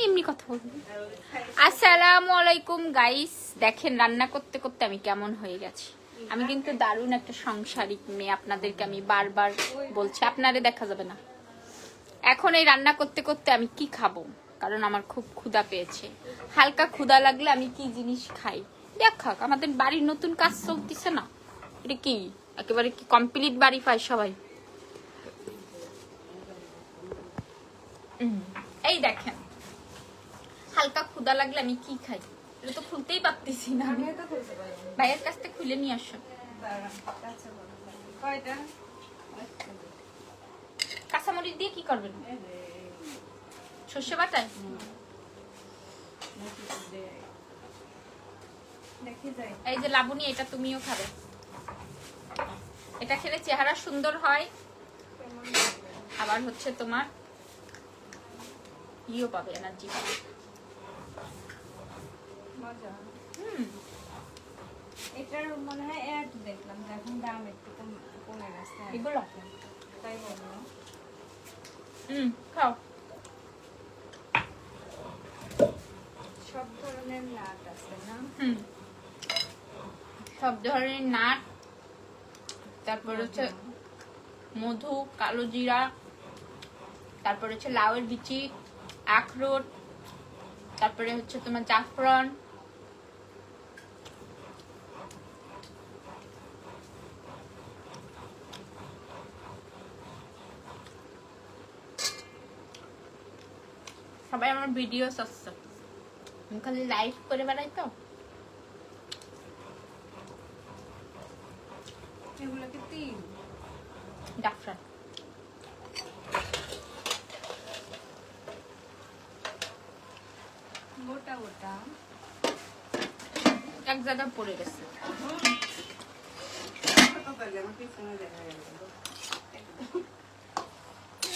এমনি কথা বলবো। আসসালামু আলাইকুম গাইস, দেখেন রান্না করতে করতে আমি কেমন হয়ে গেছি। আমি কিন্তু দারুণ একটা সাংসারিক মেয়ে, আপনাদেরকে আমি বারবার বলছি, আপনারে দেখা যাবে না। এখন এই রান্না করতে করতে আমি কি খাবো, কারণ আমার খুব ক্ষুধা পেয়েছে। হালকা ক্ষুধা লাগলে আমি কি জিনিস খাই দেখাক। আমাদের বাড়ির নতুন কাজ চলতেছে না, এটা কি একেবারে কি কমপ্লিট বাড়ি পায় সবাই। এই দেখেন, হালকা ক্ষুধা লাগলে আমি কি খাই, এটা তো খুলতেই পারতেছি না। ভাইয়ের কাছ থেকে খুলে নিয়ে আসো। কাঁচামরিচ দিয়ে কি করবেন? সর্ষে বাটায়? এই যে লাবণী, এটা তুমিও খাবে। এটা খেলে চেহারা সুন্দর হয়, আবার হচ্ছে তোমার ইও পাবে, এনার্জি পাবে। এটার মনে হয় অ্যাড দেখলাম, এখন দাম একটু কমে গেছে। এগুলো তাই বললো। খাও। সব ধরনের নাট আছে না? সব ধরনের নাট, তারপর হচ্ছে মধু, কালো জিরা, তারপরে হচ্ছে লাউয়ের বিচি, আখরোট, তারপরে হচ্ছে তোমার জাফরান, সবাই আমার ভিডিও আসছে, আমি খালি লাইভ করে বেড়াই তো। এগুলোকে তিল জাফরান গোটা গোটা এক জায়গায় পড়ে গেছে।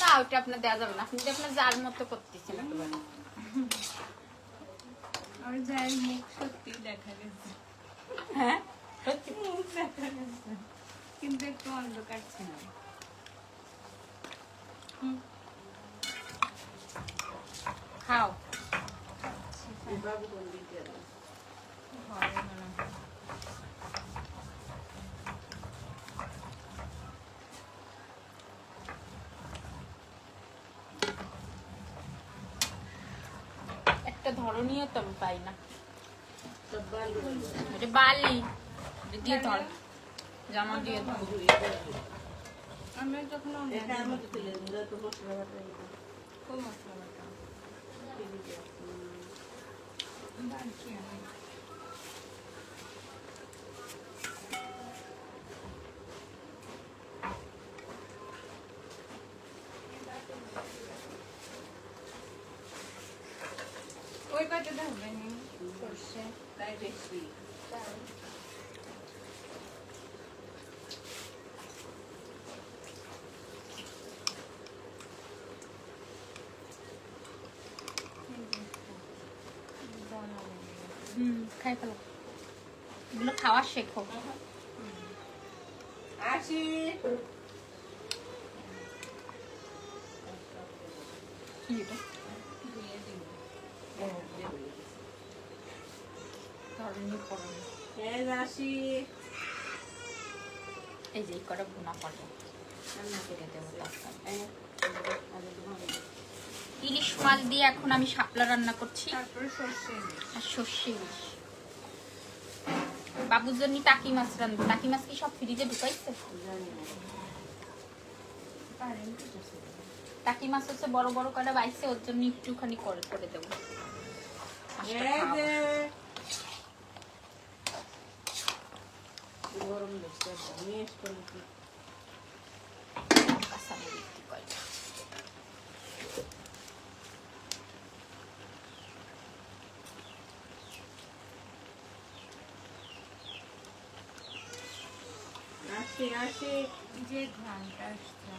না ওটা আপনার দেওয়া যাবে না, আপনি তো আপনার যার মতো করতেছেন। আর যাই মুখ সত্যি দেখা গেছে। হ্যাঁ মুখ দেখা গেছে, কিন্তু একটু অন্ধকার ছিল। খাও। একটা ধরনীয় তো আমি পাই না, বালি দিয়ে ধর, জামা দিয়ে ধর। আমরা যখন ওই কয়টা দেখবে সর্ষে তাই বেশি। খাই ফেলো, এগুলো খাওয়া শেখো। আসি কি এটা? ধরনীয় করো। আসি এই যে এই কটা ভুনা করবো, কেটে দেবো তরকারি। ইলিশ মাছ দিয়ে এখন আমি শাপলা রান্না করছি, তারপরে সর্ষে আর সর্ষে ইলিশ। বাবুর জন্য টাকি মাছ রান্না। টাকি মাছ কি সব ফ্রিজে ঢুকাইছে? টাকি মাছ হচ্ছে বড় বড় কটা বাইছে, ওর জন্য একটুখানি করে করে দেবো। যে ধানটা আসছে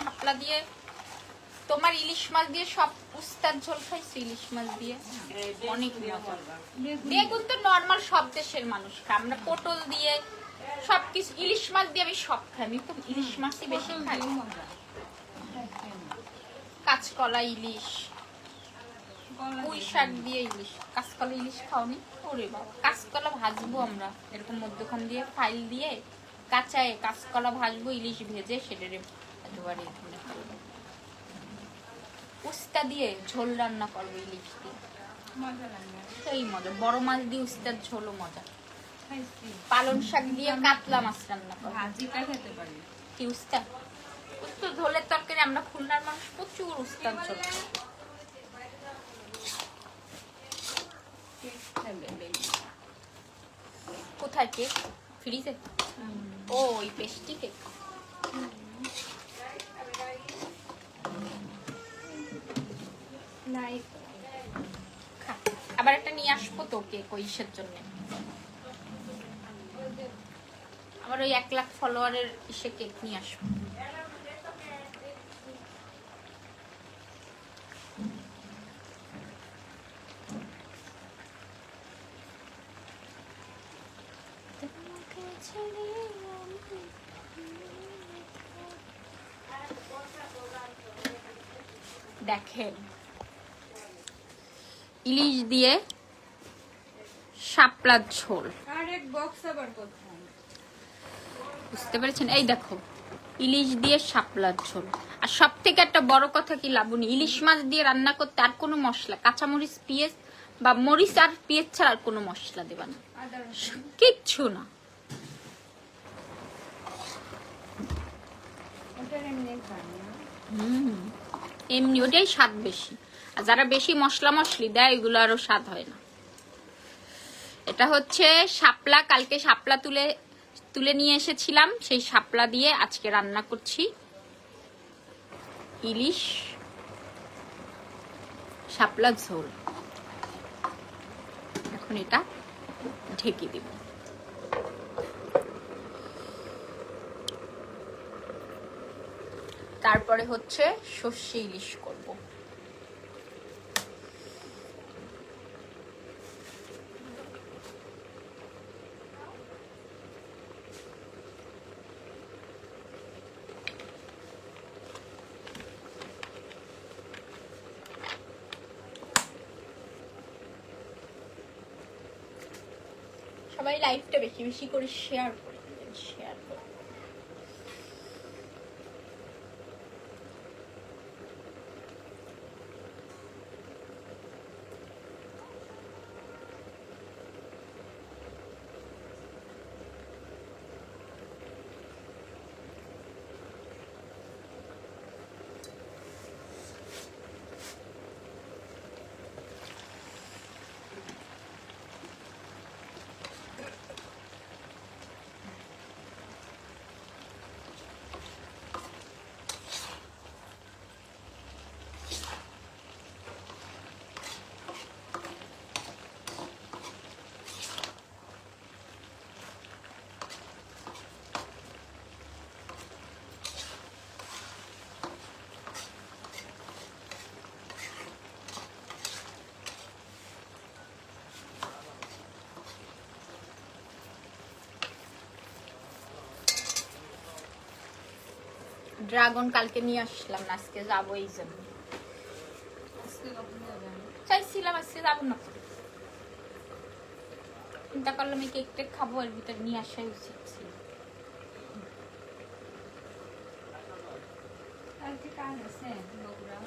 শাপলা দিয়ে তোমার ইলিশ মাছ দিয়ে সব উস্তার ঝোল খাইছো, ইলিশ মাছ দিয়ে অনেক মজা। বেগুন তো নরমাল সব দেশের মানুষ খায়, আমরা পটল দিয়ে সবকিছু, ইলিশ মাছ দিয়ে আমি সব খাই। আমি তো ইলিশ মাছই বেশি খাই। কাঁচকলা ইলিশ, পুঁই শাক দিয়ে ইলিশ। কাঁচকলা ইলিশ খাওনি? ওরে বাবা, কাঁচকলা ভাজবো আমরা এরকম মধ্যখান দিয়ে ফাইল দিয়ে কাঁচায় কাঁচকলা ভাজবো, ইলিশ ভেজে সেটারে একেবারে এখানে ফেলবো। উস্তা দিয়ে ঝোল রান্না করবো ইলিশ দিয়ে, মজা লাগে। সেই মজা। বড় মাছ দিয়ে উস্তার ঝোলও মজা। খাইছি। পালং শাক দিয়ে কাতলা মাছ রান্না করবো। ভাজিটা খেতে পারি। কি উস্তা? উস্তা ঝোলের তরকারি, আমরা খুলনার মানুষ প্রচুর উস্তার ঝোল। কোথায় কেক? ফ্রিজে? ও ওই পেস্টি কেক। নাই খা। আবার একটা নিয়ে আসবো তো কেক ওই ইসের জন্য। আবার ওই 1 লাখ ফলোয়ারের ইসে কেক নিয়ে আসবো। দেখেন ইলিশ দিয়ে শাপলার ঝোল, আরেক বক্স আবার কোথায়? বুঝতে পেরেছেন? এই দেখো ইলিশ দিয়ে শাপলার ঝোল। আর সব থেকে একটা বড় কথা কি লাবণী, ইলিশ মাছ দিয়ে রান্না করতে আর কোনো মশলা, কাঁচামরিচ পেঁয়াজ বা মরিচ আর পেঁয়াজ ছাড়া আর কোনো মশলা দেবা না, আদা রসুন কিচ্ছু না। ওটার এমনি খাই না। এমনি ওটাই স্বাদ বেশি। আর যারা বেশি মশলা মশলি দেয় এগুলো আরো স্বাদ হয় না। এটা হচ্ছে শাপলা, কালকে শাপলা তুলে নিয়ে এসেছিলাম, সেই শাপলা দিয়ে আজকে রান্না করছি ইলিশ শাপলা ঝোল। এখন এটা ঢেকে দেব। তারপরে হচ্ছে সর্ষে ইলিশ করব। সবাই লাইভটা বেশি বেশি করে শেয়ার করে দিবেন, শেয়ার করে। ড্রাগন কালকে নিয়ে আসলাম না, আজকে যাবো এই জন্য। চাইছিলাম আজকে যাবো না, চিন্তা করলাম এই কেক টেক খাবো, এর ভিতরে নিয়ে আসাই উচিত ছিল। কালকে কাজ আছে বগুড়া।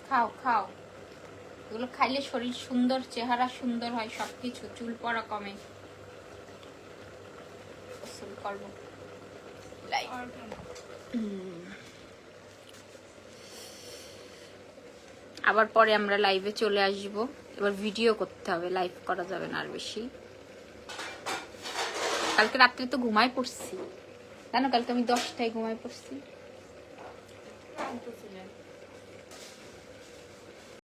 খাও খাও, এগুলো খাইলে শরীর সুন্দর, চেহারা সুন্দর হয়, সবকিছু, চুল পড়া কমে। গোসল করবো। আবার পরে আমরা লাইভে চলে আসব। এবার ভিডিও করতে হবে, লাইভ করা যাবে না আর বেশি। কালকে রাত্রে তো ঘুমাই পড়ছি, জানো কালকে আমি 10টায় ঘুমাই পড়ছি।